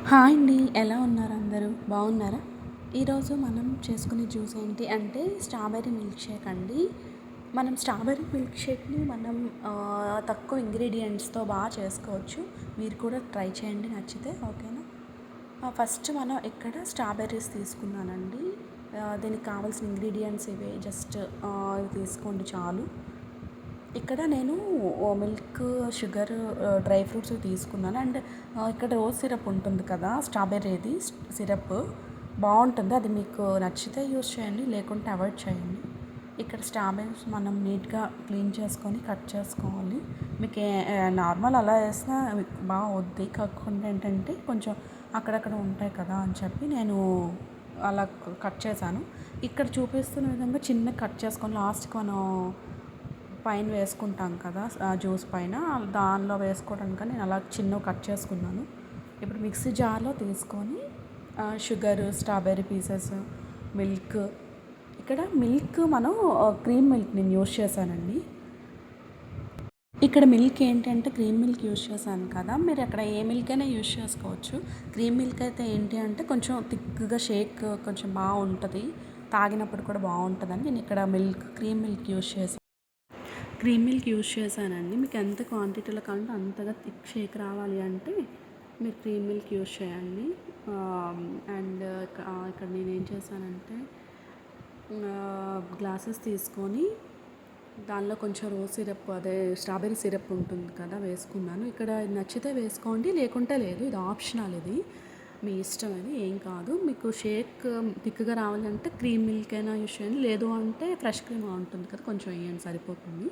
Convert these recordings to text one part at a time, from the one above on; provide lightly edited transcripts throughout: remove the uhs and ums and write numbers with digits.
Hi అండి, ఎలా ఉన్నారు అందరూ? బాగున్నారా? ఈరోజు మనం చేసుకునే జ్యూస్ ఏంటి అంటే స్ట్రాబెర్రీ మిల్క్ షేక్ అండి. మనం స్ట్రాబెర్రీ మిల్క్ షేక్ని తక్కువ ఇంగ్రీడియంట్స్తో బాగా చేసుకోవచ్చు. మీరు కూడా ట్రై చేయండి, నచ్చితే ఓకేనా. ఫస్ట్ మనం ఇక్కడ స్ట్రాబెర్రీస్ తీసుకున్నానండి. దీనికి కావాల్సిన ఇంగ్రీడియంట్స్ ఇవే, జస్ట్ ఇవి తీసుకోండి చాలు. ఇక్కడ నేను మిల్క్, షుగర్, డ్రై ఫ్రూట్స్ తీసుకున్నాను. అండ్ ఇక్కడ రోజ్ సిరప్ ఉంటుంది కదా, స్ట్రాబెర్రీది సిరప్ బాగుంటుంది. అది మీకు నచ్చితే యూస్ చేయండి, లేకుంటే అవాయిడ్ చేయండి. ఇక్కడ స్ట్రాబెర్రీస్ మనం నీట్గా క్లీన్ చేసుకొని కట్ చేసుకోవాలి. మీకు నార్మల్ అలా వేసినా బాగా వద్ది, కాకుండా ఏంటంటే కొంచెం అక్కడక్కడ ఉంటాయి కదా అని చెప్పి నేను అలా కట్ చేశాను. ఇక్కడ చూపిస్తున్న విధంగా చిన్న కట్ చేసుకొని లాస్ట్కి మనం పైన వేసుకుంటాం కదా జ్యూస్ పైన, దానిలో వేసుకోవడానికి నేను అలా చిన్నవి కట్ చేసుకున్నాను. ఇప్పుడు మిక్సీ జార్లో తీసుకొని షుగర్, స్ట్రాబెర్రీ పీసెస్, మిల్క్. ఇక్కడ మిల్క్ మనం క్రీమ్ మిల్క్ నేను యూస్ చేశానండి. ఇక్కడ మిల్క్ ఏంటంటే క్రీమ్ మిల్క్ యూస్ చేశాను కదా, మీరు అక్కడ ఏ మిల్క్ అయినా యూస్ చేసుకోవచ్చు. క్రీమ్ మిల్క్ అయితే ఏంటి అంటే కొంచెం థిక్గా షేక్ కొంచెం బాగుంటుంది, తాగినప్పుడు కూడా బాగుంటుందని నేను ఇక్కడ క్రీమ్ మిల్క్ యూస్ చేశాను. క్రీమ్ మిల్క్ యూస్ చేశానండి. మీకు ఎంత క్వాంటిటీలో కావాలంటే అంతగా థిక్ షేక్ రావాలి అంటే మీరు క్రీమ్ మిల్క్ యూస్ చేయండి. అండ్ ఇక్కడ నేనేం చేశానంటే గ్లాసెస్ తీసుకొని దానిలో కొంచెం రోజ్ సిరప్, అదే స్ట్రాబెర్రీ సిరప్ ఉంటుంది కదా, వేసుకున్నాను. ఇక్కడ నచ్చితే వేసుకోండి, లేకుంటే లేదు, ఇది ఆప్షనల్, ఇది మీ ఇష్టం, అది ఏం కాదు. మీకు షేక్ థిక్గా రావాలంటే క్రీమ్ మిల్క్ అయినా యూస్ చేయండి, లేదు అంటే ఫ్రెష్ క్రీమ్ ఉంటుంది కదా, కొంచెం వేయండి, సరిపోతుంది.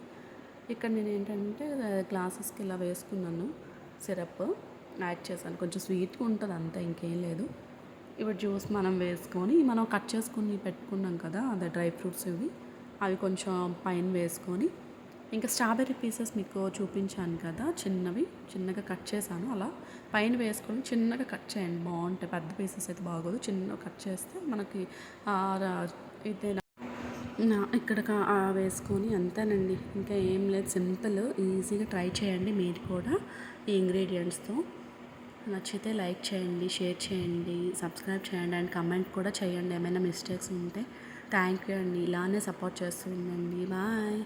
ఇక్కడ నేను ఏంటంటే గ్లాసెస్కి ఇలా వేసుకున్నాను, సిరప్ యాడ్ చేశాను. కొంచెం స్వీట్గా ఉంటుంది అంతే, ఇంకేం లేదు. ఇప్పుడు జ్యూస్ మనం వేసుకొని మనం కట్ చేసుకుని పెట్టుకున్నాం కదా, అదే డ్రై ఫ్రూట్స్ అవి కొంచెం పైన వేసుకొని, ఇంకా స్ట్రాబెర్రీ పీసెస్ మీకు చూపించాను కదా, చిన్నగా కట్ చేశాను, అలా పైన వేసుకొని చిన్నగా కట్ చేయండి, బాగుంటాయి. పెద్ద పీసెస్ అయితే బాగోదు, చిన్నగా కట్ చేస్తే మనకి ఇదే ఇక్కడ వేసుకొని అంతేనండి, ఇంకా ఏం లేదు, సింపుల్, ఈజీగా ట్రై చేయండి మీరు కూడా ఈ ఇంగ్రీడియంట్స్తో. నచ్చితే లైక్ చేయండి, షేర్ చేయండి, సబ్స్క్రైబ్ చేయండి, అండ్ కమెంట్ కూడా చేయండి ఏమైనా మిస్టేక్స్ ఉంటే. థ్యాంక్ యూ అండి, ఇలానే సపోర్ట్ చేస్తూ ఉండండి. బాయ్.